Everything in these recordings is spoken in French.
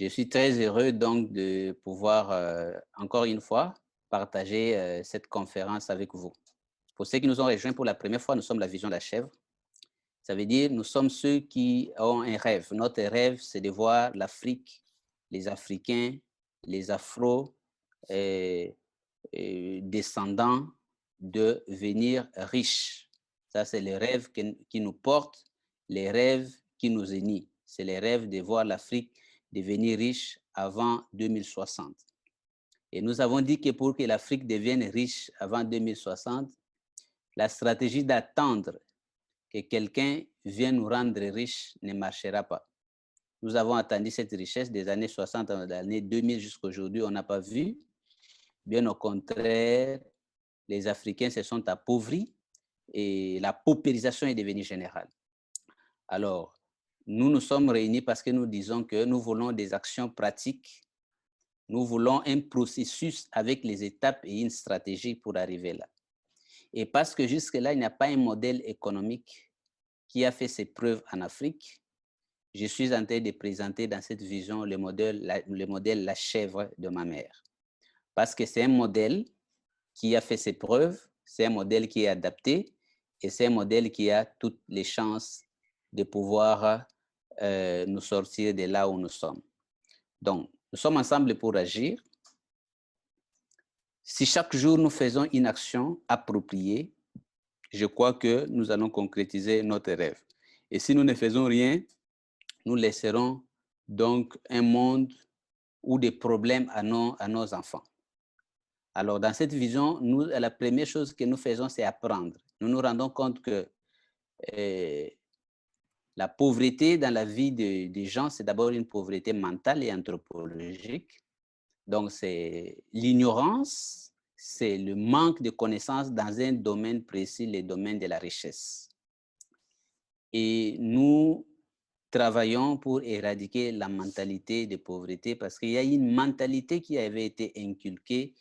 Je suis très heureux donc de pouvoir encore une fois partager cette conférence avec vous. Pour ceux qui nous ont rejoints pour la première fois, nous sommes la Vision de la Chèvre. Ça veut dire nous sommes ceux qui ont un rêve. Notre rêve, c'est de voir l'Afrique, les Africains, les Afro descendants devenir riches. Ça, c'est les rêves qui nous portent, les rêves qui nous unissent. C'est les rêves de voir l'Afrique devenir riche avant 2060. Et nous avons dit que pour que l'Afrique devienne riche avant 2060, la stratégie d'attendre que quelqu'un vienne nous rendre riches ne marchera pas. Nous avons attendu cette richesse des années 60 à l'année 2000 jusqu'à aujourd'hui, on n'a pas vu. Bien au contraire, les Africains se sont appauvris et la paupérisation est devenue générale. Alors, nous nous sommes réunis parce que nous disons que nous voulons des actions pratiques, nous voulons un processus avec les étapes et une stratégie pour arriver là. Et parce que jusque-là, il n'y a pas un modèle économique qui a fait ses preuves en Afrique, je suis en train de présenter dans cette vision le modèle La Chèvre de ma mère. Parce que c'est un modèle qui a fait ses preuves, c'est un modèle qui est adapté et c'est un modèle qui a toutes les chances de pouvoir nous sortir de là où nous sommes. Donc, nous sommes ensemble pour agir. Si chaque jour nous faisons une action appropriée, je crois que nous allons concrétiser notre rêve. Et si nous ne faisons rien, nous laisserons donc un monde ou des problèmes à nos enfants. Alors, dans cette vision, la première chose que nous faisons, c'est apprendre. Nous nous rendons compte que la pauvreté dans la vie des gens, c'est d'abord une pauvreté mentale et anthropologique. Donc, c'est l'ignorance, c'est le manque de connaissances dans un domaine précis, le domaine de la richesse. Et nous travaillons pour éradiquer la mentalité de pauvreté parce qu'il y a une mentalité qui avait été inculquée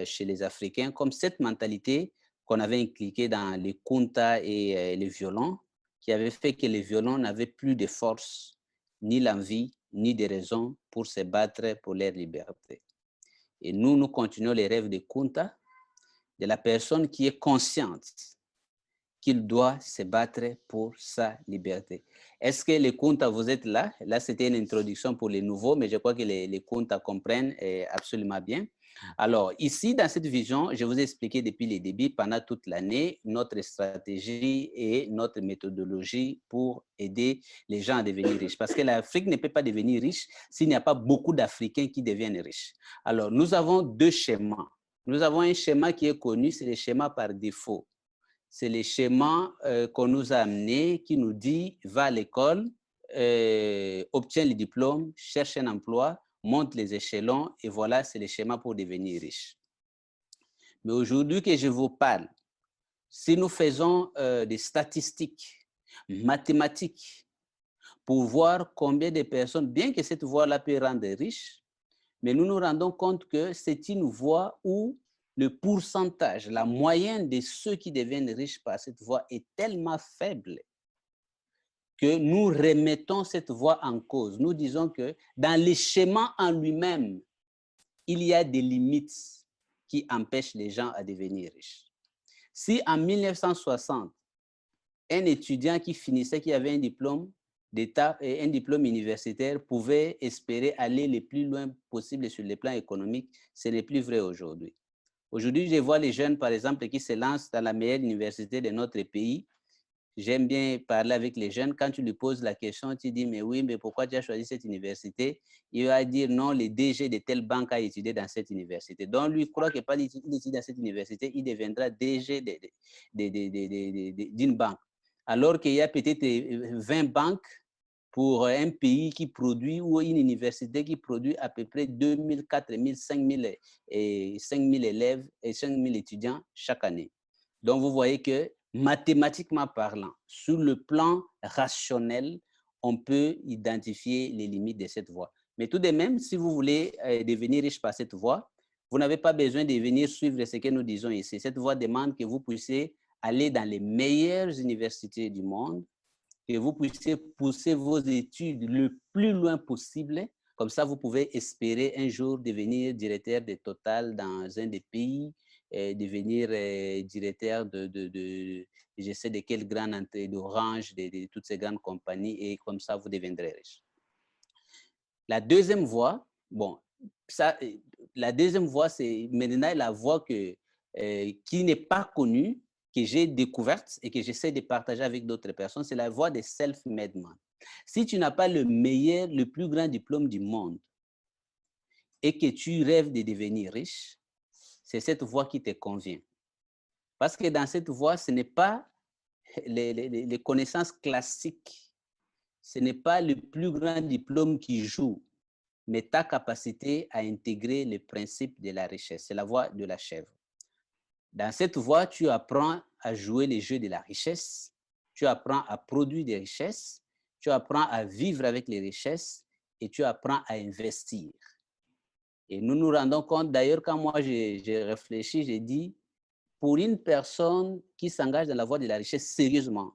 chez les Africains, comme cette mentalité qu'on avait inculquée dans les kunta et les violons, qui avait fait que les violons n'avaient plus de force, ni l'envie, ni de raison pour se battre pour leur liberté. Et nous continuons les rêves de kunta, de la personne qui est consciente qu'il doit se battre pour sa liberté. Est-ce que les Kunta, vous êtes là? Là, c'était une introduction pour les nouveaux, mais je crois que les Kunta comprennent absolument bien. Alors, ici, dans cette vision, je vous ai expliqué depuis le début, pendant toute l'année, notre stratégie et notre méthodologie pour aider les gens à devenir riches. Parce que l'Afrique ne peut pas devenir riche s'il n'y a pas beaucoup d'Africains qui deviennent riches. Alors, nous avons deux schémas. Nous avons un schéma qui est connu, c'est le schéma par défaut. C'est le schéma qu'on nous a amené qui nous dit va à l'école, obtiens le diplôme, cherche un emploi, monte les échelons et voilà, c'est le schéma pour devenir riche. Mais aujourd'hui que je vous parle, si nous faisons des statistiques mathématiques pour voir combien de personnes, bien que cette voie-là peut rendre riche, mais nous nous rendons compte que c'est une voie où le pourcentage, la moyenne de ceux qui deviennent riches par cette voie est tellement faible que nous remettons cette voie en cause. Nous disons que dans le schéma en lui-même, il y a des limites qui empêchent les gens à devenir riches. Si en 1960, un étudiant qui finissait, qui avait un diplôme d'État et un diplôme universitaire pouvait espérer aller le plus loin possible sur le plan économique, ce n'est plus vrai aujourd'hui. Aujourd'hui, je vois les jeunes, par exemple, qui se lancent dans la meilleure université de notre pays. J'aime bien parler avec les jeunes. Quand tu lui poses la question, tu dis, mais oui, mais pourquoi tu as choisi cette université? Il va dire, non, le DG de telle banque a étudié dans cette université. Donc, lui, il croit que pas d'étudier dans cette université, il deviendra DG d'une banque. Alors qu'il y a peut-être 20 banques pour un pays qui produit, ou une université qui produit à peu près 2000, 4000, 5000 élèves et 5000 étudiants chaque année. Donc, vous voyez que mathématiquement parlant, sur le plan rationnel, on peut identifier les limites de cette voie. Mais tout de même, si vous voulez devenir riche par cette voie, vous n'avez pas besoin de venir suivre ce que nous disons ici. Cette voie demande que vous puissiez aller dans les meilleures universités du monde, que vous puissiez pousser vos études le plus loin possible Comme ça, vous pouvez espérer un jour devenir directeur de Total dans un des pays, devenir directeur de je sais de quelle grande entrée d'Orange, de toutes ces grandes compagnies, et comme ça, vous deviendrez riche. La deuxième voie, bon, ça, la deuxième voie, c'est maintenant la voie qui n'est pas connue, que j'ai découverte et que j'essaie de partager avec d'autres personnes, c'est la voie des self-made man. Si tu n'as pas le meilleur, le plus grand diplôme du monde et que tu rêves de devenir riche, c'est cette voie qui te convient. Parce que dans cette voie, ce n'est pas les connaissances classiques, ce n'est pas le plus grand diplôme qui joue, mais ta capacité à intégrer les principes de la richesse. C'est la voie de la chèvre. Dans cette voie, tu apprends à jouer les jeux de la richesse, tu apprends à produire des richesses, tu apprends à vivre avec les richesses et tu apprends à investir. Et nous nous rendons compte, d'ailleurs, quand moi j'ai réfléchi, j'ai dit, pour une personne qui s'engage dans la voie de la richesse sérieusement,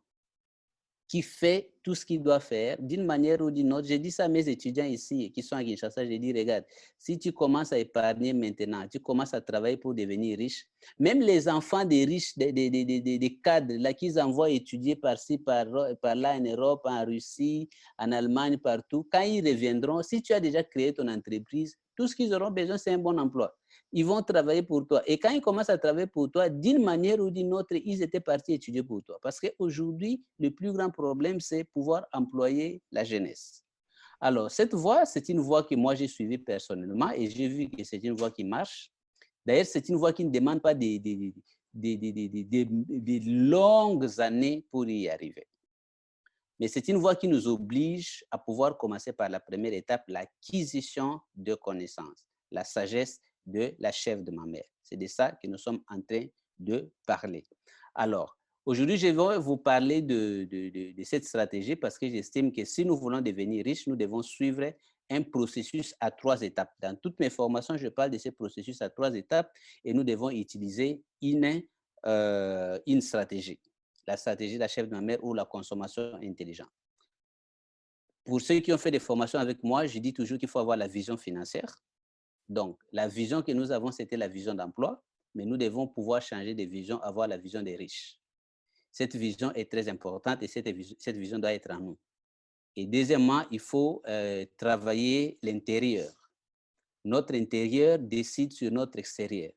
qui fait tout ce qu'il doit faire d'une manière ou d'une autre. J'ai dit ça à mes étudiants ici qui sont à Kinshasa, j'ai dit, regarde, si tu commences à épargner maintenant, tu commences à travailler pour devenir riche, même les enfants des riches, des cadres, là, qu'ils envoient étudier par-ci, par-là, en Europe, en Russie, en Allemagne, partout, quand ils reviendront, si tu as déjà créé ton entreprise, tout ce qu'ils auront besoin, c'est un bon emploi. Ils vont travailler pour toi. Et quand ils commencent à travailler pour toi, d'une manière ou d'une autre, ils étaient partis étudier pour toi. Parce qu'aujourd'hui, le plus grand problème, c'est pouvoir employer la jeunesse. Alors, cette voie, c'est une voie que moi, j'ai suivie personnellement et j'ai vu que c'est une voie qui marche. D'ailleurs, c'est une voie qui ne demande pas des longues années pour y arriver. Mais c'est une voie qui nous oblige à pouvoir commencer par la première étape, l'acquisition de connaissances, la sagesse de la chèvre de ma mère. C'est de ça que nous sommes en train de parler. Alors, aujourd'hui, je vais vous parler de cette stratégie parce que j'estime que si nous voulons devenir riches, nous devons suivre un processus à 3 étapes. Dans toutes mes formations, je parle de ce processus à 3 étapes et nous devons utiliser une stratégie. La stratégie de la chèvre de ma mère ou la consommation intelligente. Pour ceux qui ont fait des formations avec moi, je dis toujours qu'il faut avoir la vision financière. Donc, la vision que nous avons, c'était la vision d'emploi, mais nous devons pouvoir changer de vision, avoir la vision des riches. Cette vision est très importante et cette vision doit être en nous. Et deuxièmement, il faut travailler l'intérieur. Notre intérieur décide sur notre extérieur.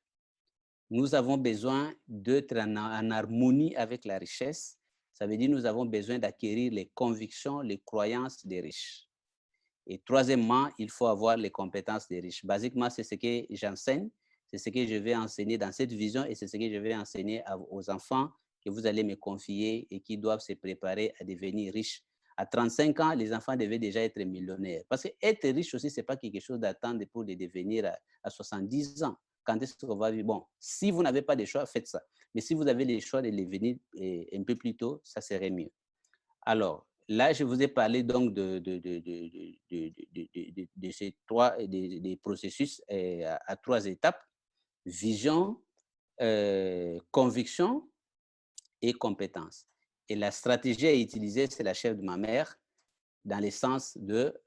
Nous avons besoin d'être en harmonie avec la richesse. Ça veut dire que nous avons besoin d'acquérir les convictions, les croyances des riches. Et troisièmement, il faut avoir les compétences des riches. Basiquement, c'est ce que j'enseigne, c'est ce que je vais enseigner dans cette vision et c'est ce que je vais enseigner aux enfants que vous allez me confier et qui doivent se préparer à devenir riches. À 35 ans, les enfants devaient déjà être millionnaires. Parce qu'être riche aussi, ce n'est pas quelque chose d'attendre pour devenir à 70 ans. Quand est-ce qu'on va vivre? Bon, si vous n'avez pas de choix, faites ça. Mais si vous avez le choix de devenir un peu plus tôt, ça serait mieux. Alors, là, je vous ai parlé donc de ces des processus à 3 étapes, vision, conviction et compétence. Et la stratégie à utiliser, c'est la chèvre de ma mère dans le sens de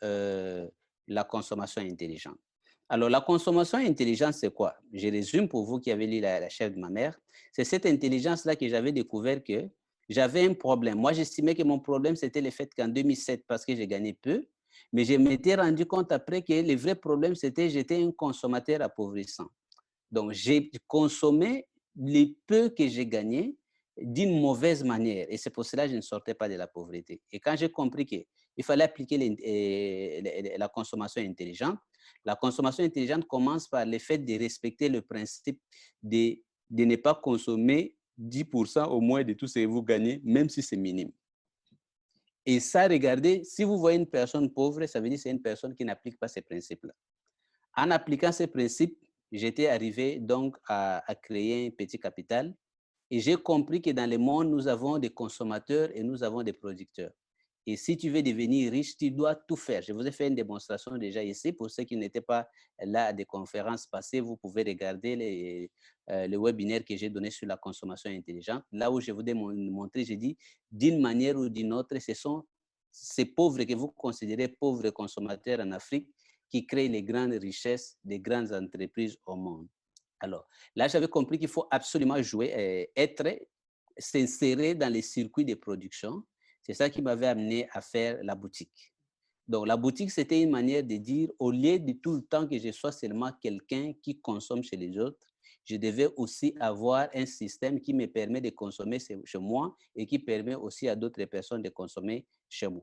la consommation intelligente. Alors, la consommation intelligente, c'est quoi? Je résume pour vous qui avez lu la chèvre de ma mère. C'est cette intelligence-là que j'avais découvert que j'avais un problème. Moi, j'estimais que mon problème, c'était le fait qu'en 2007, parce que j'ai gagné peu, mais je m'étais rendu compte après que le vrai problème, c'était que j'étais un consommateur appauvrissant. Donc, j'ai consommé les peu que j'ai gagnés d'une mauvaise manière. Et c'est pour cela que je ne sortais pas de la pauvreté. Et quand j'ai compris qu'il fallait appliquer la consommation intelligente, la consommation intelligente commence par le fait de respecter le principe de ne pas consommer 10% au moins de tout ce que vous gagnez, même si c'est minime. Et ça, regardez, si vous voyez une personne pauvre, ça veut dire que c'est une personne qui n'applique pas ces principes-là. En appliquant ces principes, j'étais arrivé donc à créer un petit capital et j'ai compris que dans le monde, nous avons des consommateurs et nous avons des producteurs. Et si tu veux devenir riche, tu dois tout faire. Je vous ai fait une démonstration déjà ici. Pour ceux qui n'étaient pas là à des conférences passées, vous pouvez regarder le webinaire que j'ai donné sur la consommation intelligente. Là où je vous ai montré, j'ai dit, d'une manière ou d'une autre, ce sont ces pauvres que vous considérez pauvres consommateurs en Afrique qui créent les grandes richesses des grandes entreprises au monde. Alors, là, j'avais compris qu'il faut absolument jouer, s'insérer dans les circuits de production. C'est ça qui m'avait amené à faire la boutique. Donc, la boutique, c'était une manière de dire, au lieu de tout le temps que je sois seulement quelqu'un qui consomme chez les autres, je devais aussi avoir un système qui me permet de consommer chez moi et qui permet aussi à d'autres personnes de consommer chez moi.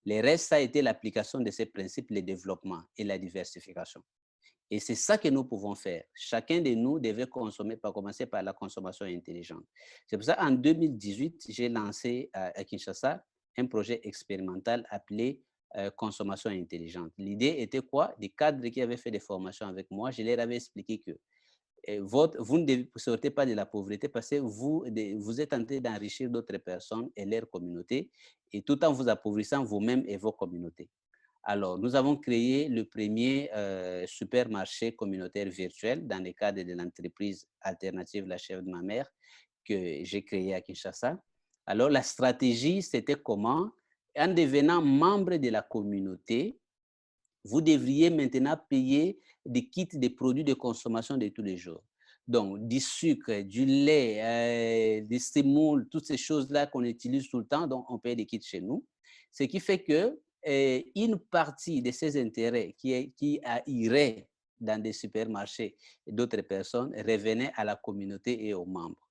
Le reste, ça a été l'application de ces principes, le développement et la diversification. Et c'est ça que nous pouvons faire. Chacun de nous devait commencer par la consommation intelligente. C'est pour ça qu'en 2018, j'ai lancé à Kinshasa un projet expérimental appelé consommation intelligente. L'idée était quoi? Des cadres qui avaient fait des formations avec moi, je leur avais expliqué que vous ne sortez pas de la pauvreté parce que vous êtes en train d'enrichir d'autres personnes et leur communauté, et tout en vous appauvrissant vous-même et vos communautés. Alors, nous avons créé le premier supermarché communautaire virtuel dans le cadre de l'entreprise alternative La Chèvre de ma mère que j'ai créé à Kinshasa. Alors, la stratégie, c'était comment? En devenant membre de la communauté, vous devriez maintenant payer des kits de produits de consommation de tous les jours. Donc, du sucre, du lait, des sémoules, toutes ces choses-là qu'on utilise tout le temps, donc on paye des kits chez nous. Ce qui fait que une partie de ces intérêts qui irait dans des supermarchés d'autres personnes revenait à la communauté et aux membres.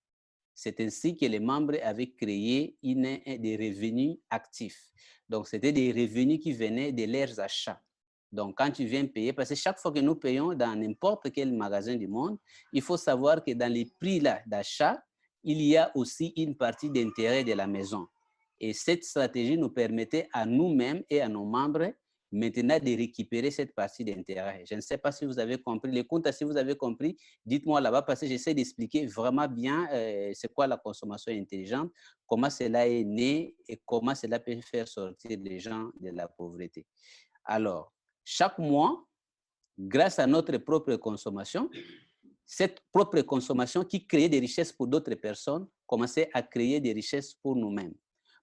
C'est ainsi que les membres avaient créé des revenus actifs. Donc, c'était des revenus qui venaient de leurs achats. Donc, quand tu viens payer, parce que chaque fois que nous payons dans n'importe quel magasin du monde, il faut savoir que dans les prix d'achat, il y a aussi une partie d'intérêt de la maison. Et cette stratégie nous permettait à nous-mêmes et à nos membres maintenant de récupérer cette partie d'intérêt. Je ne sais pas si vous avez compris. Les comptes, si vous avez compris, dites-moi là-bas parce que j'essaie d'expliquer vraiment bien c'est quoi la consommation intelligente, comment cela est né et comment cela peut faire sortir les gens de la pauvreté. Alors, chaque mois, grâce à notre propre consommation, cette propre consommation qui créait des richesses pour d'autres personnes commençait à créer des richesses pour nous-mêmes.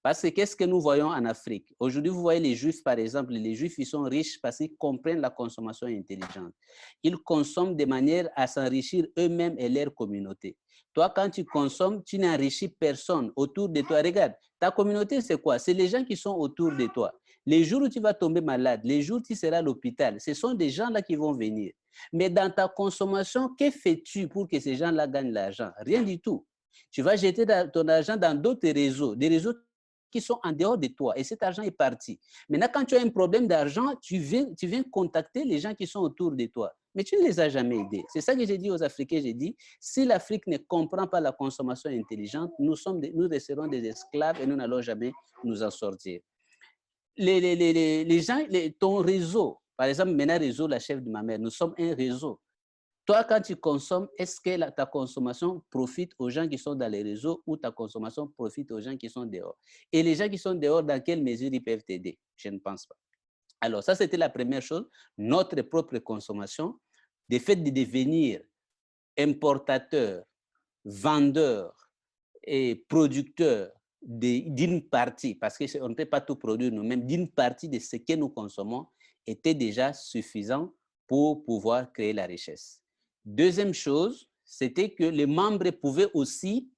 Parce que qu'est-ce que nous voyons en Afrique? Aujourd'hui, vous voyez les Juifs, par exemple, les Juifs, ils sont riches parce qu'ils comprennent la consommation intelligente. Ils consomment de manière à s'enrichir eux-mêmes et leur communauté. Toi, quand tu consommes, tu n'enrichis personne autour de toi. Regarde, ta communauté, c'est quoi? C'est les gens qui sont autour de toi. Les jours où tu vas tomber malade, les jours où tu seras à l'hôpital, ce sont des gens-là qui vont venir. Mais dans ta consommation, que fais-tu pour que ces gens-là gagnent l'argent? Rien du tout. Tu vas jeter ton argent dans d'autres réseaux, des réseaux qui sont en dehors de toi, et cet argent est parti. Maintenant, quand tu as un problème d'argent, tu viens contacter les gens qui sont autour de toi. Mais tu ne les as jamais aidés. C'est ça que j'ai dit aux Africains, j'ai dit, si l'Afrique ne comprend pas la consommation intelligente, nous resterons des esclaves et nous n'allons jamais nous en sortir. Les gens, ton réseau, par exemple, maintenant, réseau La Chèvre de ma mère, nous sommes un réseau. Toi, quand tu consommes, est-ce que ta consommation profite aux gens qui sont dans les réseaux ou ta consommation profite aux gens qui sont dehors? Et les gens qui sont dehors, dans quelle mesure ils peuvent t'aider? Je ne pense pas. Alors, ça, c'était la première chose, notre propre consommation, le fait de devenir importateur, vendeur et producteur d'une partie, parce qu'on ne peut pas tout produire nous-mêmes, d'une partie de ce que nous consommons était déjà suffisant pour pouvoir créer la richesse. Deuxième chose, c'était que les membres pouvaient aussi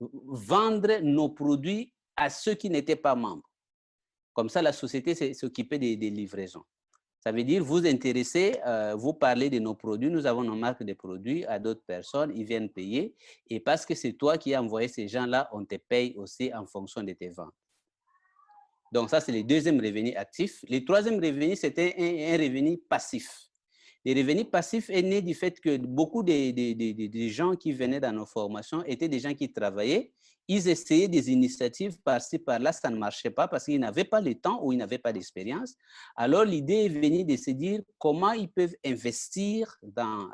vendre nos produits à ceux qui n'étaient pas membres. Comme ça, la société s'occupait des livraisons. Ça veut dire, vous intéressez, vous parlez de nos produits, nous avons nos marques de produits à d'autres personnes, ils viennent payer. Et parce que c'est toi qui as envoyé ces gens-là, on te paye aussi en fonction de tes ventes. Donc ça, c'est le deuxième revenu actif. Le troisième revenu, c'était un revenu passif. Le revenu passif est né du fait que beaucoup de gens qui venaient dans nos formations étaient des gens qui travaillaient. Ils essayaient des initiatives par-ci, par-là, ça ne marchait pas parce qu'ils n'avaient pas le temps ou ils n'avaient pas d'expérience. Alors, l'idée est venue de se dire comment ils peuvent investir dans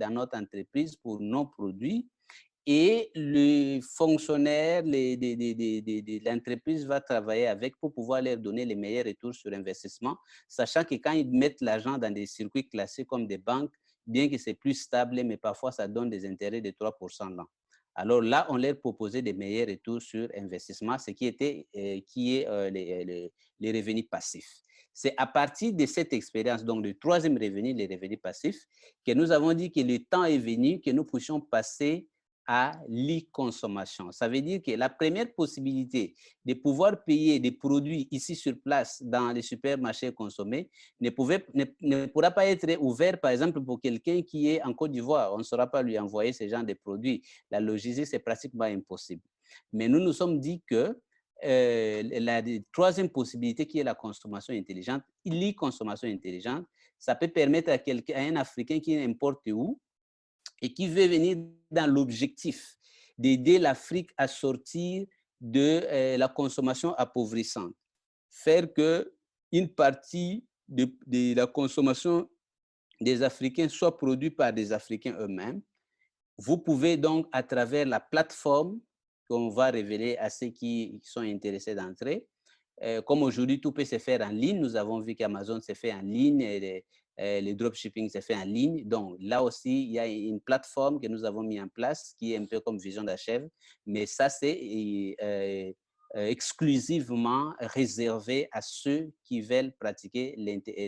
notre entreprise pour nos produits. Et le fonctionnaire de l'entreprise va travailler avec pour pouvoir leur donner les meilleurs retours sur investissement, sachant que quand ils mettent l'argent dans des circuits classés comme des banques, bien que c'est plus stable, mais parfois ça donne des intérêts de 3% l'an. Alors là, on leur proposait des meilleurs retours sur investissement, ce qui est les revenus passifs. C'est à partir de cette expérience, donc le troisième revenu, les revenus passifs, que nous avons dit que le temps est venu que nous puissions passer à l'e-consommation. Ça veut dire que la première possibilité de pouvoir payer des produits ici sur place dans les supermarchés consommés ne pourra pas être ouvert, par exemple, pour quelqu'un qui est en Côte d'Ivoire. On ne saura pas lui envoyer ce genre de produits. La logistique, c'est pratiquement impossible. Mais nous nous sommes dit que la troisième possibilité qui est la consommation intelligente, l'e-consommation intelligente, ça peut permettre à un Africain qui est n'importe où et qui veut venir dans l'objectif d'aider l'Afrique à sortir de la consommation appauvrissante. Faire qu'une partie de la consommation des Africains soit produite par des Africains eux-mêmes. Vous pouvez donc, à travers la plateforme qu'on va révéler à ceux qui sont intéressés d'entrer, comme aujourd'hui, tout peut se faire en ligne. Nous avons vu qu'Amazon se fait en ligne, et le dropshipping se fait en ligne. Donc là aussi, il y a une plateforme que nous avons mis en place qui est un peu comme Vision d'Achève, mais ça, c'est exclusivement réservé à ceux qui veulent pratiquer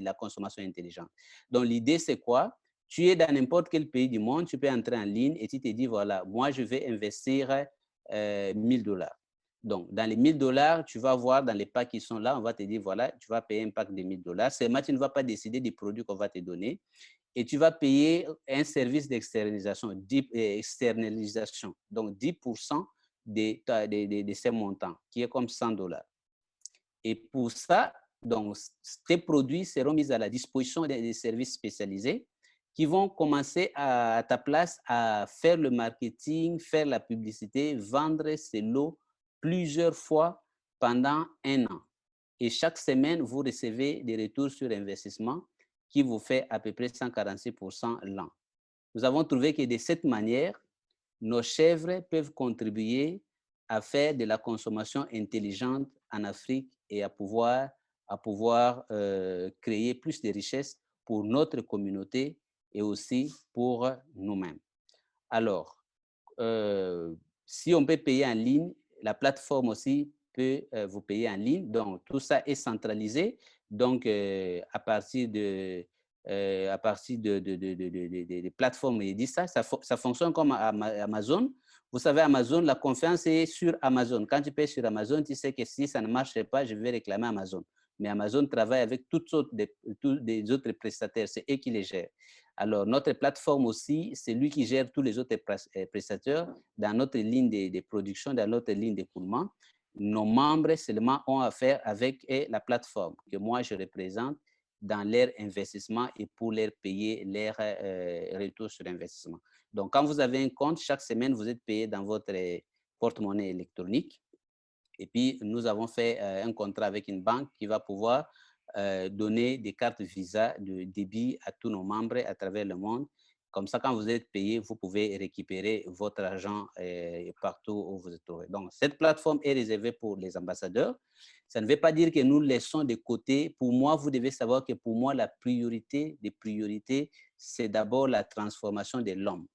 la consommation intelligente. Donc l'idée, c'est quoi? Tu es dans n'importe quel pays du monde, tu peux entrer en ligne et tu te dis, voilà, moi, je vais investir 1000 $. Donc, dans les 1000 $, tu vas voir dans les packs qui sont là, on va te dire, voilà, tu vas payer un pack de 1000 $. Seulement, tu ne vas pas décider des produits qu'on va te donner et tu vas payer un service d'externalisation, donc 10% de ces montants, qui est comme 100 $. Et pour ça, donc, tes produits seront mis à la disposition des services spécialisés qui vont commencer à ta place à faire le marketing, faire la publicité, vendre ces lots plusieurs fois pendant un an. Et chaque semaine, vous recevez des retours sur investissement qui vous fait à peu près 146% l'an. Nous avons trouvé que de cette manière, nos chèvres peuvent contribuer à faire de la consommation intelligente en Afrique et à pouvoir créer plus de richesses pour notre communauté et aussi pour nous-mêmes. Alors, si on peut payer en ligne, la plateforme aussi peut vous payer en ligne. Donc, tout ça est centralisé. Donc, à partir de plateformes, il dit ça fonctionne comme Amazon. Vous savez, Amazon, la confiance est sur Amazon. Quand tu payes sur Amazon, tu sais que si ça ne marche pas, je vais réclamer Amazon. Mais Amazon travaille avec toutes sortes des autres prestataires. C'est eux qui les gèrent. Alors, notre plateforme aussi, c'est lui qui gère tous les autres prestataires dans notre ligne de production, dans notre ligne d'écoulement. Nos membres seulement ont affaire avec la plateforme que moi je représente dans leur investissement et pour leur payer leur retour sur investissement. Donc, quand vous avez un compte, chaque semaine, vous êtes payé dans votre porte-monnaie électronique. Et puis, nous avons fait un contrat avec une banque qui va pouvoir donner des cartes Visa de débit à tous nos membres à travers le monde. Comme ça, quand vous êtes payé, vous pouvez récupérer votre argent partout où vous êtes. Donc, cette plateforme est réservée pour les ambassadeurs. Ça ne veut pas dire que nous laissons de côté. Pour moi, vous devez savoir que pour moi, la priorité des priorités, c'est d'abord la transformation de l'homme.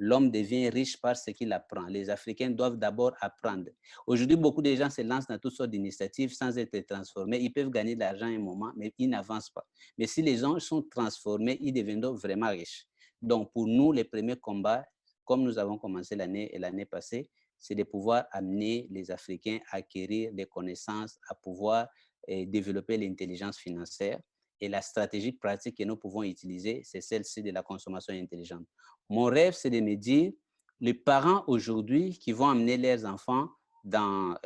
L'homme devient riche par ce qu'il apprend. Les Africains doivent d'abord apprendre. Aujourd'hui, beaucoup de gens se lancent dans toutes sortes d'initiatives sans être transformés. Ils peuvent gagner de l'argent un moment, mais ils n'avancent pas. Mais si les gens sont transformés, ils deviendront vraiment riches. Donc, pour nous, les premiers combats, comme nous avons commencé l'année passée, c'est de pouvoir amener les Africains à acquérir des connaissances, à pouvoir développer l'intelligence financière. Et la stratégie pratique que nous pouvons utiliser, c'est celle-ci de la consommation intelligente. Mon rêve, c'est de me dire, les parents aujourd'hui qui vont amener leurs enfants dans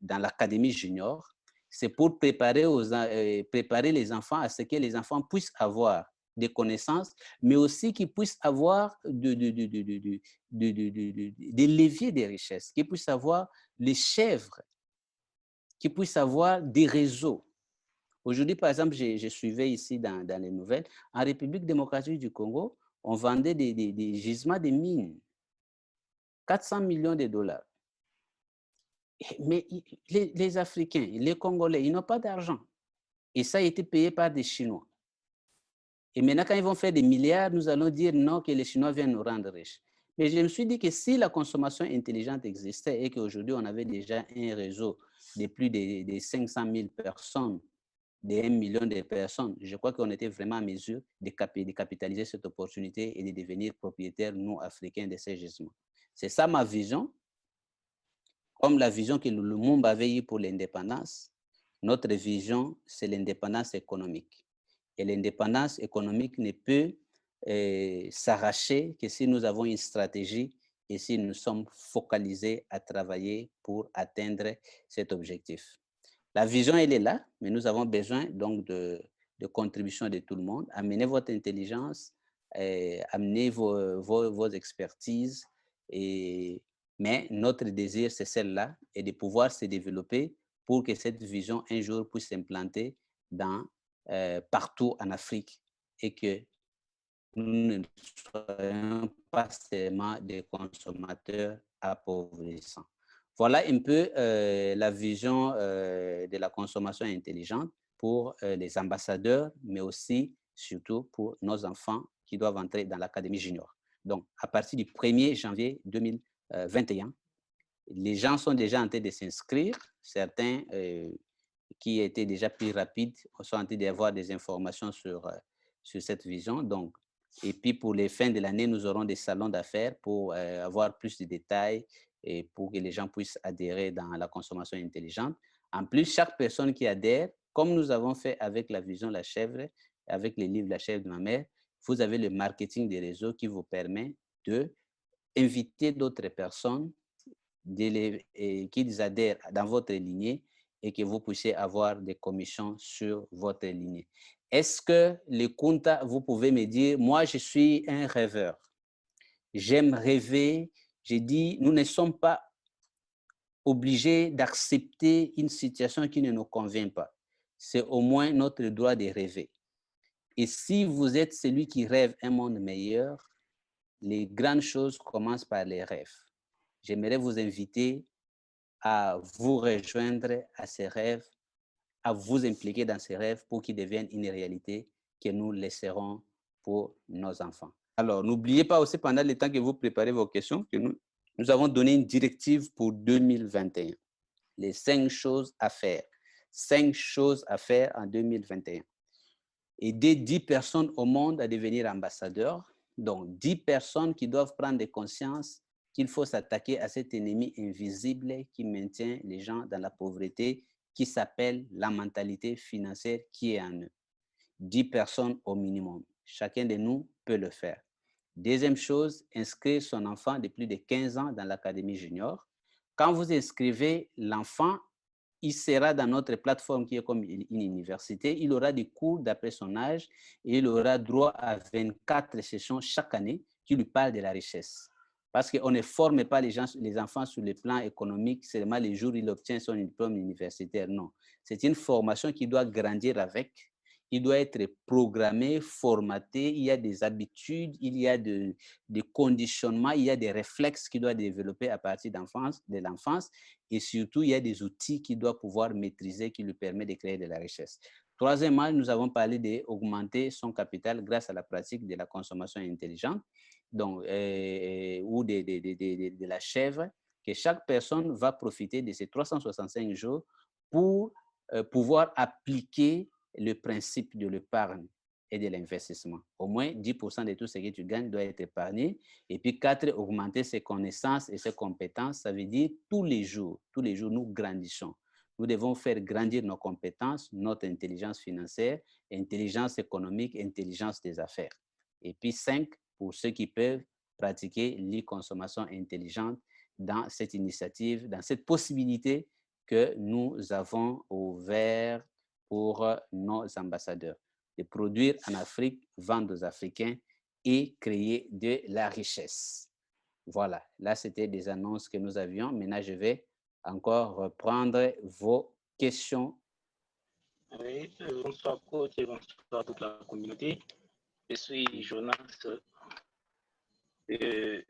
l'académie junior, c'est pour préparer les enfants à ce que les enfants puissent avoir des connaissances, mais aussi qu'ils puissent avoir des leviers de richesse, qu'ils puissent avoir les chèvres, qu'ils puissent avoir des réseaux. Aujourd'hui, par exemple, je suivais ici dans les nouvelles, en République démocratique du Congo, on vendait des gisements de mines, 400 millions de $. Mais les Africains, les Congolais, ils n'ont pas d'argent. Et ça a été payé par des Chinois. Et maintenant, quand ils vont faire des milliards, nous allons dire non, que les Chinois viennent nous rendre riches. Mais je me suis dit que si la consommation intelligente existait et qu'aujourd'hui, on avait déjà un réseau de plus de 500 000 personnes, de 1 million de personnes, je crois qu'on était vraiment en mesure de capitaliser cette opportunité et de devenir propriétaires, nous, Africains, de ces gisements. C'est ça ma vision. Comme la vision que le monde avait eue pour l'indépendance, notre vision, c'est l'indépendance économique. Et l'indépendance économique ne peut s'arracher que si nous avons une stratégie et si nous sommes focalisés à travailler pour atteindre cet objectif. La vision, elle est là, mais nous avons besoin donc de contribution de tout le monde. Amenez votre intelligence, amenez vos expertises, mais notre désir, c'est celle-là, et de pouvoir se développer pour que cette vision, un jour, puisse s'implanter partout en Afrique et que nous ne soyons pas seulement des consommateurs appauvrissants. Voilà un peu la vision de la consommation intelligente pour les ambassadeurs, mais aussi, surtout, pour nos enfants qui doivent entrer dans l'académie junior. Donc, à partir du 1er janvier 2021, les gens sont déjà en train de s'inscrire. Certains qui étaient déjà plus rapides sont en train d'avoir des informations sur cette vision. Donc, et puis, pour les fins de l'année, nous aurons des salons d'affaires pour avoir plus de détails et pour que les gens puissent adhérer dans la consommation intelligente. En plus, chaque personne qui adhère, comme nous avons fait avec la vision La Chèvre, avec les livres La Chèvre de ma mère, vous avez le marketing des réseaux qui vous permet d'inviter d'autres personnes qu'ils adhèrent dans votre lignée et que vous puissiez avoir des commissions sur votre lignée. Est-ce que les Kunta, vous pouvez me dire, moi je suis un rêveur, j'aime rêver, j'ai dit, nous ne sommes pas obligés d'accepter une situation qui ne nous convient pas. C'est au moins notre droit de rêver. Et si vous êtes celui qui rêve un monde meilleur, les grandes choses commencent par les rêves. J'aimerais vous inviter à vous rejoindre à ces rêves, à vous impliquer dans ces rêves pour qu'ils deviennent une réalité que nous laisserons pour nos enfants. Alors, n'oubliez pas aussi pendant le temps que vous préparez vos questions que nous avons donné une directive pour 2021. Les 5 choses à faire. 5 choses à faire en 2021. Aider 10 personnes au monde à devenir ambassadeurs. Donc, 10 personnes qui doivent prendre conscience qu'il faut s'attaquer à cet ennemi invisible qui maintient les gens dans la pauvreté, qui s'appelle la mentalité financière qui est en eux. 10 personnes au minimum. Chacun de nous peut le faire. Deuxième chose, inscrire son enfant de plus de 15 ans dans l'académie junior. Quand vous inscrivez l'enfant, il sera dans notre plateforme qui est comme une université. Il aura des cours d'après son âge et il aura droit à 24 sessions chaque année qui lui parlent de la richesse. Parce qu'on ne forme pas les enfants sur le plan économique seulement les jours où il obtient son diplôme universitaire. Non, c'est une formation qui doit grandir avec. Il doit être programmé, formaté, il y a des habitudes, il y a des conditionnements, il y a des réflexes qu'il doit développer à partir de l'enfance et surtout, il y a des outils qu'il doit pouvoir maîtriser qui lui permettent de créer de la richesse. Troisièmement, nous avons parlé d'augmenter son capital grâce à la pratique de la consommation intelligente donc, ou de la chèvre, que chaque personne va profiter de ces 365 jours pour pouvoir appliquer le principe de l'épargne et de l'investissement. Au moins 10% de tout ce que tu gagnes doit être épargné. Et puis 4, augmenter ses connaissances et ses compétences. Ça veut dire tous les jours, nous grandissons. Nous devons faire grandir nos compétences, notre intelligence financière, intelligence économique, intelligence des affaires. Et puis 5, pour ceux qui peuvent pratiquer l'e-consommation intelligente dans cette initiative, dans cette possibilité que nous avons ouvert pour nos ambassadeurs, de produire en Afrique, vendre aux Africains et créer de la richesse. Voilà, là c'était des annonces que nous avions. Maintenant, je vais encore reprendre vos questions. Oui, bonsoir coach et bonsoir toute la communauté. Je suis Jonas de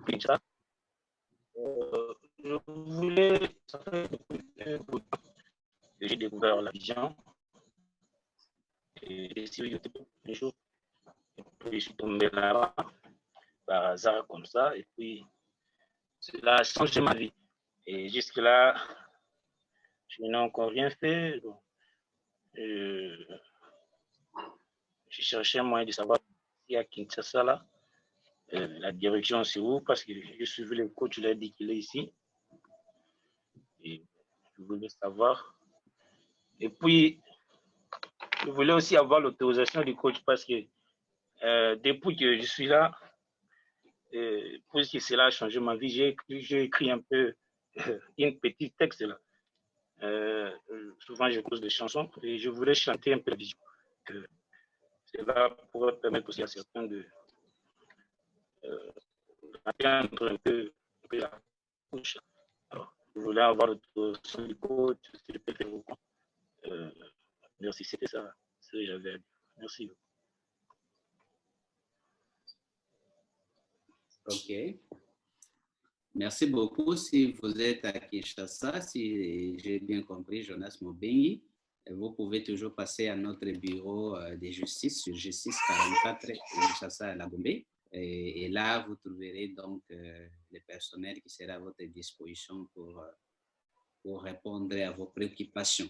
Pincha. Je voulais, ça fait un bout de temps que j'ai découvert la vision et sur YouTube un jour, puis je suis tombé là-bas par hasard comme ça. Et puis, cela a changé ma vie. Et jusque-là, je n'ai encore rien fait. Donc, je cherchais un moyen de savoir si à Kinshasa, là, la direction c'est où, parce que je suivi le coach, il a dit qu'il est ici. Et je voulais savoir. Et puis, je voulais aussi avoir l'autorisation du coach parce que depuis que je suis là, puisque cela a changé ma vie, j'ai écrit un peu une petite texte là. Souvent, je pose des chansons et je voulais chanter un peu la vision. Cela pourrait permettre aussi à certains de atteindre un peu la couche. Alors, je voulais avoir l'autorisation du coach, si je peux faire au coin. Merci, c'était ça ce que j'avais à dire. Merci. OK. Merci beaucoup. Si vous êtes à Kinshasa, si j'ai bien compris, Jonas Mobengi, vous pouvez toujours passer à notre bureau de justice, sur Justice 44, Kinshasa à la Gombe. Et là, vous trouverez donc le personnel qui sera à votre disposition pour répondre à vos préoccupations.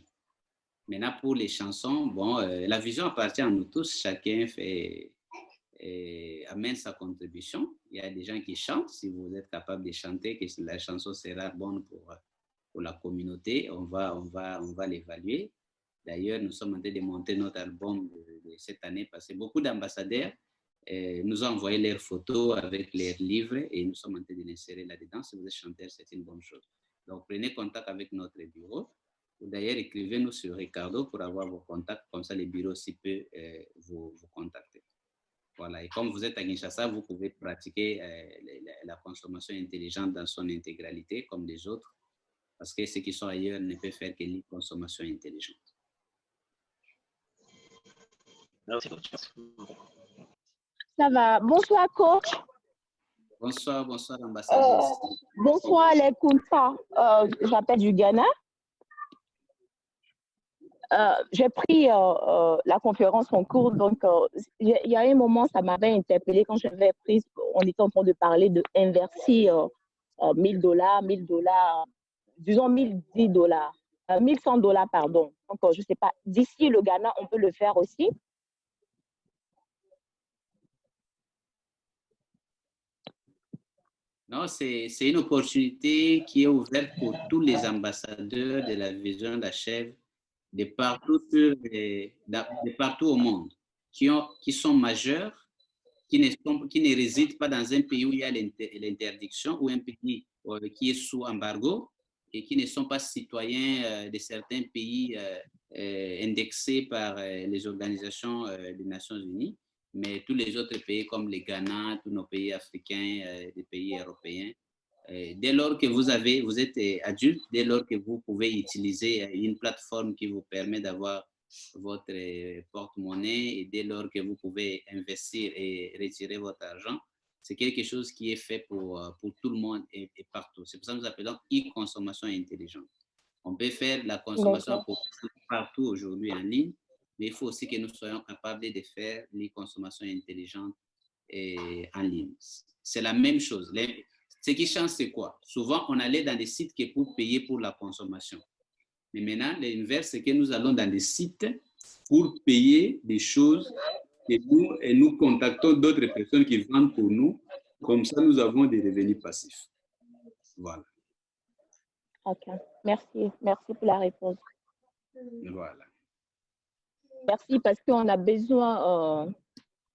Maintenant, pour les chansons, bon, la vision appartient à nous tous. Chacun amène sa contribution. Il y a des gens qui chantent. Si vous êtes capable de chanter, que la chanson sera bonne pour la communauté, on va l'évaluer. D'ailleurs, nous sommes en train de monter notre album de cette année parce que beaucoup d'ambassadeurs nous ont envoyé leurs photos avec leurs livres et nous sommes en train de l'insérer là-dedans. Si vous êtes chanteur, c'est une bonne chose. Donc, prenez contact avec notre bureau. D'ailleurs, écrivez-nous sur Ricardo pour avoir vos contacts. Comme ça, le bureau aussi peut vous contacter. Voilà. Et comme vous êtes à Kinshasa, vous pouvez pratiquer la consommation intelligente dans son intégralité, comme les autres, parce que ceux qui sont ailleurs ne peuvent faire que la consommation intelligente. Merci. Ça va. Bonsoir, coach. Bonsoir, ambassadeur. Bonsoir, les Kunta. J'appelle du Ghana. J'ai pris la conférence en cours, donc il y a un moment, ça m'avait interpellé quand j'avais pris, on était en train de parler de investir $1000, disons $1010, $1100, pardon. Donc, je ne sais pas, d'ici le Ghana, on peut le faire aussi. Non, c'est une opportunité qui est ouverte pour tous les ambassadeurs de la vision d'Achève de partout au monde, qui sont majeurs, qui ne résident pas dans un pays où il y a l'interdiction ou un pays qui est sous embargo et qui ne sont pas citoyens de certains pays indexés par les organisations des Nations Unies, mais tous les autres pays comme le Ghana, tous nos pays africains, les pays européens. Dès lors que vous êtes adulte, dès lors que vous pouvez utiliser une plateforme qui vous permet d'avoir votre porte-monnaie et dès lors que vous pouvez investir et retirer votre argent, c'est quelque chose qui est fait pour tout le monde et partout. C'est pour ça que nous appelons e-consommation intelligente. On peut faire la consommation partout aujourd'hui en ligne, mais il faut aussi que nous soyons capables de faire l'e-consommation intelligente en ligne. C'est la même chose. Ce qui change, c'est quoi? Souvent, on allait dans des sites qui pour payer pour la consommation. Mais maintenant, l'inverse, c'est que nous allons dans des sites pour payer des choses et nous contactons d'autres personnes qui vendent pour nous. Comme ça, nous avons des revenus passifs. Voilà. OK. Merci. Merci pour la réponse. Voilà. Merci parce qu'on a besoin...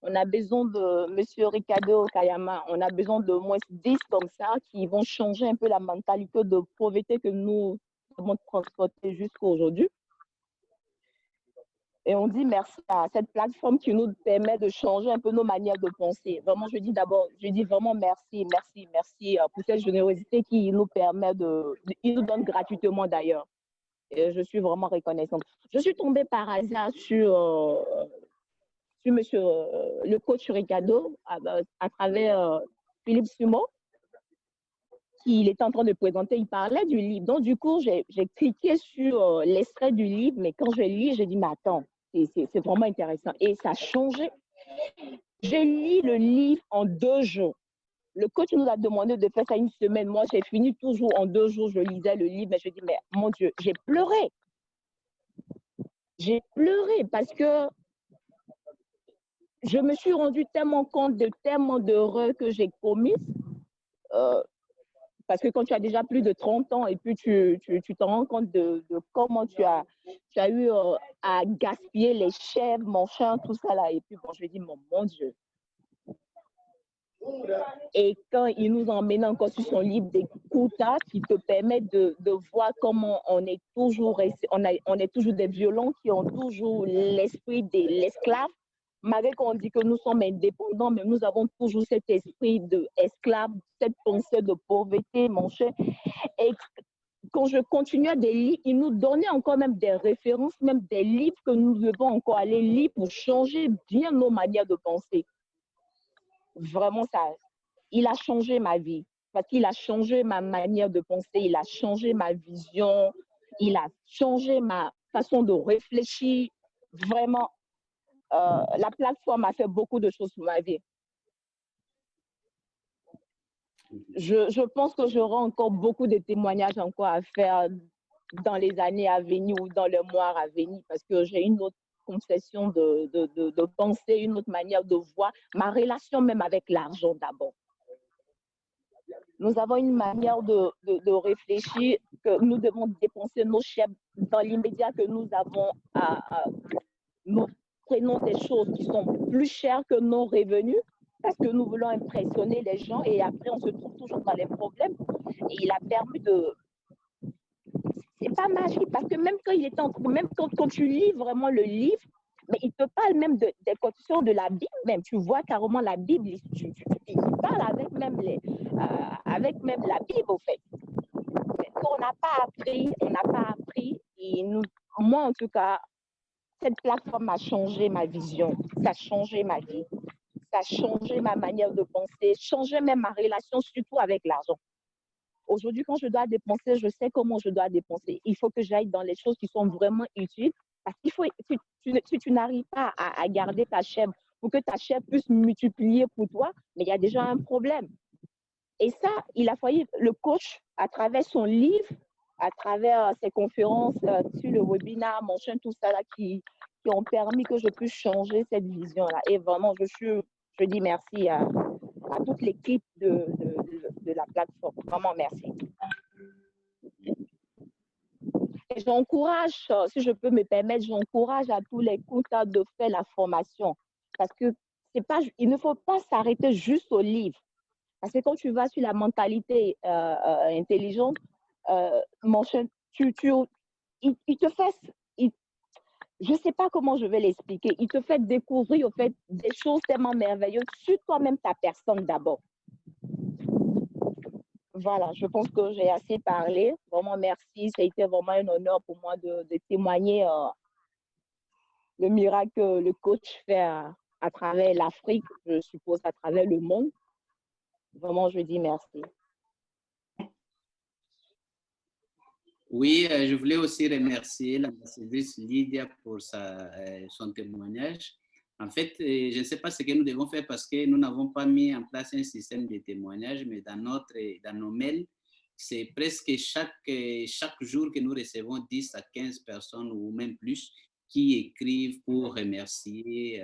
on a besoin de M. Ricardo Kayama, on a besoin de moins 10 comme ça qui vont changer un peu la mentalité de pauvreté que nous avons transportée jusqu'à aujourd'hui. Et on dit merci à cette plateforme qui nous permet de changer un peu nos manières de penser. Vraiment, je dis vraiment merci pour cette générosité qui nous permet il nous donne gratuitement d'ailleurs. Et je suis vraiment reconnaissante. Je suis tombée par hasard sur monsieur le coach Ricardo à travers Philippe Sumo, qu'il était en train de présenter, il parlait du livre. Donc, du coup, j'ai cliqué sur l'extrait du livre, mais quand je lis, j'ai dit, mais attends, c'est vraiment intéressant. Et ça a changé Je lis le livre en 2 jours. Le coach nous a demandé de faire ça une semaine. Moi, j'ai fini toujours en 2 jours. Je lisais le livre, mais je dis, mais mon Dieu, j'ai pleuré. J'ai pleuré parce que je me suis rendu tellement compte de tellement d'erreurs que j'ai commises. Parce que quand tu as déjà plus de 30 ans et puis tu te rends compte de comment tu as eu à gaspiller les chèvres, mon chien, tout ça là. Et puis bon, je me dis, mon Dieu. Et quand il nous emmène encore sur son livre d'écoute, qui te permet de voir comment on est toujours des violents qui ont toujours l'esprit de l'esclave. Malgré qu'on dit que nous sommes indépendants, mais nous avons toujours cet esprit d'esclave, cette pensée de pauvreté, mon cher. Et quand je continuais de lire, il nous donnait encore même des références, même des livres que nous devons encore aller lire pour changer bien nos manières de penser. Vraiment, ça, il a changé ma vie. Parce qu'il a changé ma manière de penser, il a changé ma vision, il a changé ma façon de réfléchir. Vraiment, la plateforme a fait beaucoup de choses pour ma vie. Je pense que j'aurai encore beaucoup de témoignages encore à faire dans les années à venir ou dans le mois à venir parce que j'ai une autre conception de penser, une autre manière de voir ma relation même avec l'argent d'abord. Nous avons une manière de réfléchir que nous devons dépenser nos chèvres dans l'immédiat que nous avons nous prenons des choses qui sont plus chères que nos revenus parce que nous voulons impressionner les gens et après on se trouve toujours dans les problèmes. Et il a permis de... C'est pas magique parce que même quand il est même quand tu lis vraiment le livre, mais il te parle même des quotations de la Bible, même tu vois carrément la Bible, il parle avec même la Bible au fait. Mais on n'a pas appris et moi en tout cas, cette plateforme a changé ma vision, ça a changé ma vie, ça a changé ma manière de penser, changé même ma relation surtout avec l'argent. Aujourd'hui, quand je dois dépenser, je sais comment je dois dépenser. Il faut que j'aille dans les choses qui sont vraiment utiles. Parce qu'il faut, si tu n'arrives pas à garder ta chèvre pour que ta chèvre puisse multiplier pour toi, mais il y a déjà un problème. Et ça, il a fallu le coach, à travers son livre, à travers ses conférences sur le webinaire, mon chien, tout ça là, qui ont permis que je puisse changer cette vision-là. Et vraiment, je dis merci à toute l'équipe de la plateforme. Vraiment, merci. Et j'encourage, si je peux me permettre, j'encourage à tous les comptables de faire la formation. Parce que il ne faut pas s'arrêter juste au livre. Parce que quand tu vas sur la mentalité intelligente, mon cher, il te fait, je ne sais pas comment je vais l'expliquer, il te fait découvrir au fait, des choses tellement merveilleuses sur toi-même, ta personne d'abord. Voilà, je pense que j'ai assez parlé. Vraiment, merci. Ça a été vraiment un honneur pour moi de témoigner le miracle que le coach fait à travers l'Afrique, je suppose à travers le monde. Vraiment, je dis merci. Oui, je voulais aussi remercier l'ambassadrice Lydia pour son témoignage. En fait, je ne sais pas ce que nous devons faire parce que nous n'avons pas mis en place un système de témoignage, mais dans nos mails, c'est presque chaque jour que nous recevons 10 à 15 personnes ou même plus qui écrivent pour remercier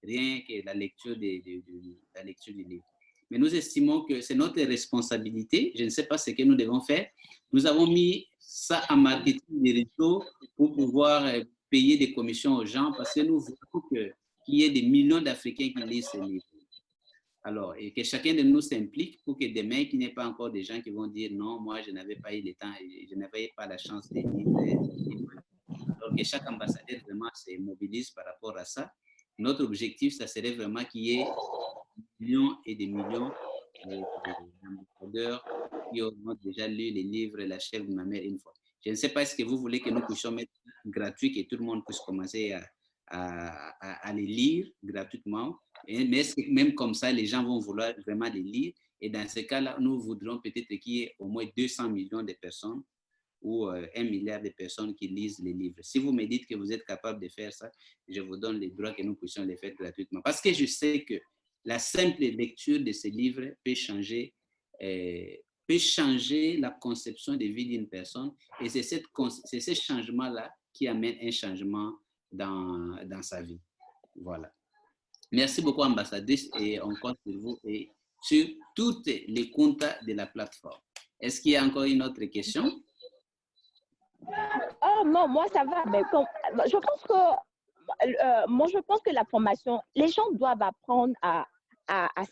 rien que la lecture du livre. Mais nous estimons que c'est notre responsabilité. Je ne sais pas ce que nous devons faire. Nous avons mis ça en marketing des réseaux pour pouvoir payer des commissions aux gens parce que nous voulons qu'il y ait des millions d'Africains qui lisent ce livre. Alors, et que chacun de nous s'implique pour que demain, qu'il n'y ait pas encore des gens qui vont dire non, moi, je n'avais pas eu le temps, je n'avais pas la chance de lire. Alors que chaque ambassadeur vraiment se mobilise par rapport à ça. Notre objectif, ça serait vraiment qu'il y ait des millions et des millions d'ambassadeurs qui auront déjà lu les livres La chèvre de ma mère une fois. Je ne sais pas, est-ce que vous voulez que nous puissions mettre gratuit, que tout le monde puisse commencer à les lire gratuitement, mais est-ce que même comme ça, les gens vont vouloir vraiment les lire? Et dans ce cas-là, nous voudrons peut-être qu'il y ait au moins 200 millions de personnes ou 1 milliard de personnes qui lisent les livres. Si vous me dites que vous êtes capable de faire ça, je vous donne les droits que nous puissions les faire gratuitement. Parce que je sais que la simple lecture de ce livre peut changer la conception de vie d'une personne. Et c'est ce changement-là qui amène un changement dans sa vie. Voilà. Merci beaucoup, ambassadrice, et on compte sur vous et sur toutes les comptes de la plateforme. Est-ce qu'il y a encore une autre question? Oh non, moi ça va, mais je pense que la formation, les gens doivent apprendre à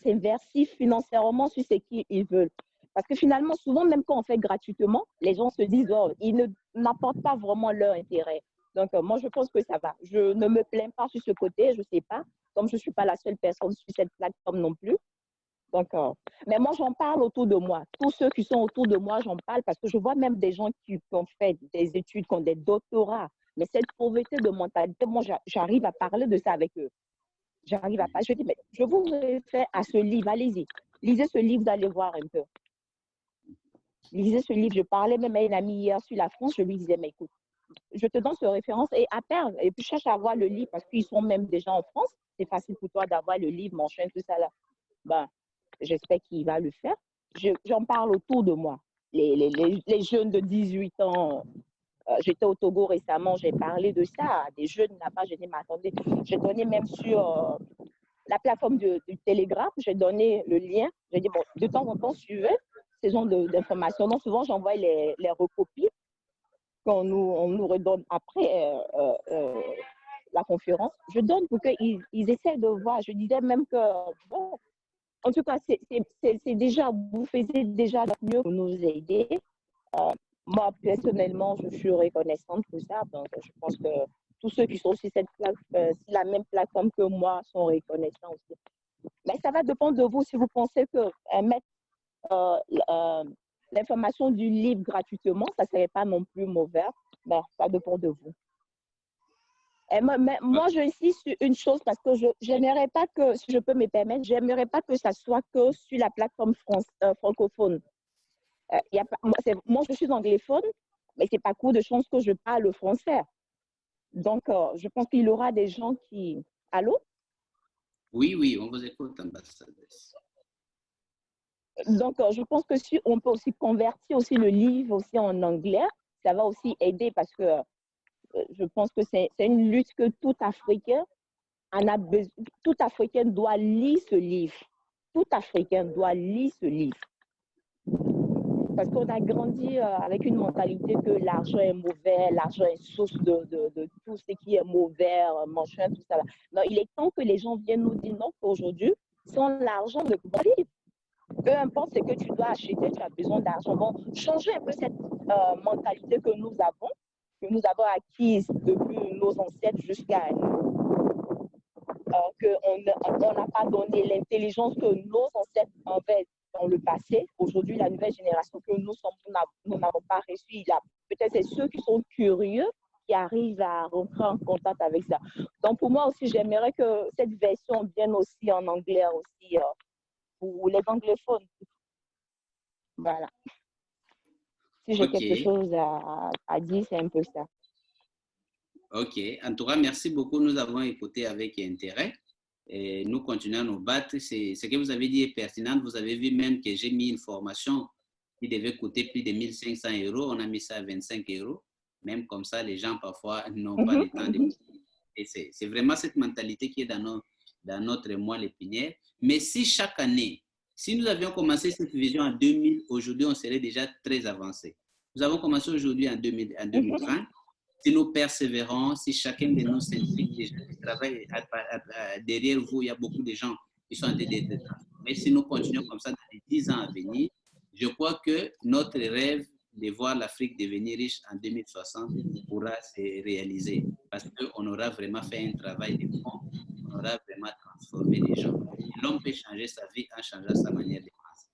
s'inverser financièrement sur ce qu'ils veulent. Parce que finalement, souvent, même quand on fait gratuitement, les gens se disent, oh, ils n'apportent pas vraiment leur intérêt. Donc, moi, je pense que ça va. Je ne me plains pas sur ce côté, je ne sais pas, comme je ne suis pas la seule personne sur cette plateforme non plus. Donc, mais moi, j'en parle autour de moi. Tous ceux qui sont autour de moi, j'en parle parce que je vois même des gens qui ont fait des études, qui ont des doctorats. Mais cette pauvreté de mentalité, moi, j'arrive à parler de ça avec eux. J'arrive à parler. Je dis, mais je vous réfère à ce livre, allez-y. Lisez ce livre, vous allez voir un peu. Lisez ce livre. Je parlais même à une amie hier sur la France, je lui disais, mais écoute, je te donne ce référence et à perdre. Et puis, cherche à avoir le livre parce qu'ils sont même déjà en France. C'est facile pour toi d'avoir le livre, mon chien, tout ça là. Ben, j'espère qu'il va le faire. J'en parle autour de moi. Les jeunes de 18 ans, j'étais au Togo récemment, j'ai parlé de ça à des jeunes là-bas. J'ai dit, mais attendez, j'ai donné même sur la plateforme du Telegram, j'ai donné le lien. J'ai dit, bon, de temps en temps, suivez ces genres d'informations. Donc, souvent, j'envoie les recopies qu'on nous redonne après la conférence. Je donne pour qu'ils essaient de voir. Je disais même que, bon, en tout cas, c'est déjà, vous faisiez déjà mieux pour nous aider. Moi, personnellement, je suis reconnaissante pour ça. Donc, je pense que tous ceux qui sont sur la même plateforme que moi sont reconnaissants aussi. Mais ça va dépendre de vous. Si vous pensez que mettre l'information du livre gratuitement, ça ne serait pas non plus mauvais. Mais ça dépend de vous. Et moi, j'insiste sur une chose parce que je n'aimerais pas que, si je peux me permettre, je n'aimerais pas que ça soit que sur la plateforme francophone. Moi, je suis anglophone, mais ce n'est pas court de chance que je parle français. Donc, je pense qu'il y aura des gens qui... Allô? Oui, on vous écoute, ambassadrice. Donc, je pense que si on peut aussi convertir aussi le livre aussi en anglais, ça va aussi aider parce que je pense que c'est une lutte que tout Africain en a besoin. Tout Africain doit lire ce livre. Tout Africain doit lire ce livre. Parce qu'on a grandi avec une mentalité que l'argent est mauvais, l'argent est source de tout ce qui est mauvais, machin, tout ça. Non, il est temps que les gens viennent nous dire non, qu'aujourd'hui, sans l'argent, ne peut pas vivre. Peu importe ce que tu dois acheter, tu as besoin d'argent. Bon, changer un peu cette mentalité que nous avons acquise depuis nos ancêtres jusqu'à nous, qu'on n'a pas donné l'intelligence que nos ancêtres avaient dans le passé. Aujourd'hui, la nouvelle génération que nous sommes, nous n'avons pas reçu. Peut-être c'est ceux qui sont curieux qui arrivent à rentrer en contact avec ça. Donc, pour moi aussi, j'aimerais que cette version vienne aussi en anglais aussi pour les anglophones. Voilà. Si j'ai quelque chose à dire, c'est un peu ça. OK. En tout cas, merci beaucoup. Nous avons écouté avec intérêt. Et nous continuons à nous battre. Ce que vous avez dit est pertinent. Vous avez vu même que j'ai mis une formation qui devait coûter plus de 1 500 €. On a mis ça à 25 €. Même comme ça, les gens parfois n'ont pas le temps de... Et c'est vraiment cette mentalité qui est dans notre moelle épinière. Mais si chaque année, si nous avions commencé cette vision en 2000, aujourd'hui, on serait déjà très avancé. Nous avons commencé aujourd'hui en 2020. Si nous persévérons, si chacun de nous s'implique, les gens qui travaillent derrière vous, il y a beaucoup de gens qui sont en train d'être transformés. Si nous continuons comme ça dans les 10 ans à venir, je crois que notre rêve de voir l'Afrique devenir riche en 2060 pourra se réaliser parce qu'on aura vraiment fait un travail de fond, on aura vraiment transformé les gens. L'homme peut changer sa vie en changeant sa manière de penser.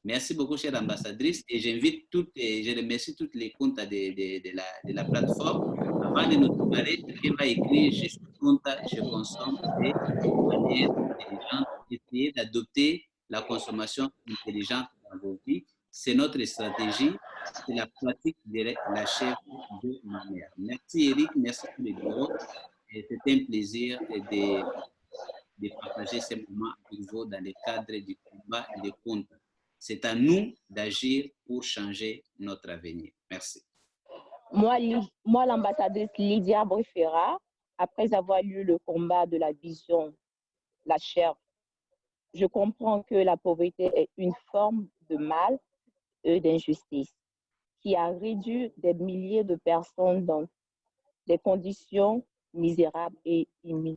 Merci beaucoup, chère ambassadrice, et j'invite je remercie toutes les comptes de la plateforme. Avant de nous séparer, quelqu'un va écrire, je suis compte, je consomme de manière intelligente, essayer d'adopter la consommation intelligente dans vos vies. C'est notre stratégie, c'est la pratique de la chef de ma mère. Merci Eric, merci pour les bureaux. C'était un plaisir de partager ces moments avec vous dans le cadre du combat et des comptes. C'est à nous d'agir pour changer notre avenir. Merci. Moi, l'ambassadrice Lydia Brifera, après avoir lu le combat de la vision, la chair, je comprends que la pauvreté est une forme de mal et d'injustice qui a réduit des milliers de personnes dans des conditions misérables et inhumaines.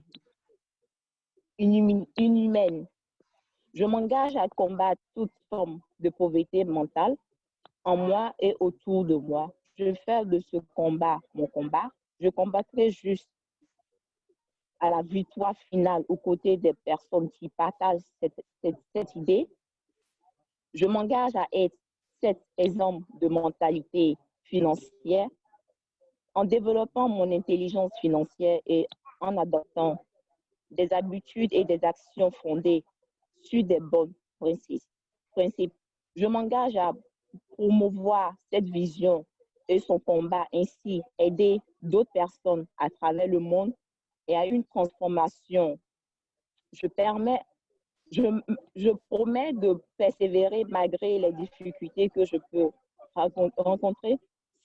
Je m'engage à combattre toute forme de pauvreté mentale en moi et autour de moi. Je vais faire de ce combat mon combat. Je combattrai juste à la victoire finale aux côtés des personnes qui partagent cette idée. Je m'engage à être cet exemple de mentalité financière en développant mon intelligence financière et en adoptant des habitudes et des actions fondées sur des bons principes. Je m'engage à promouvoir cette vision et son combat, ainsi aider d'autres personnes à travers le monde et à une transformation. Je promets de persévérer malgré les difficultés que je peux rencontrer,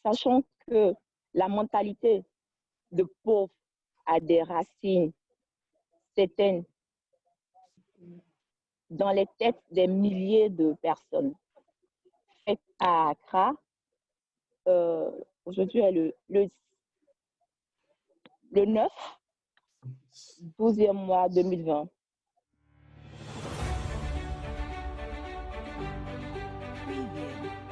sachant que la mentalité de pauvre a des racines certaines dans les têtes des milliers de personnes. Fête à Accra, aujourd'hui est le 9, 12e mois 2020. Preview.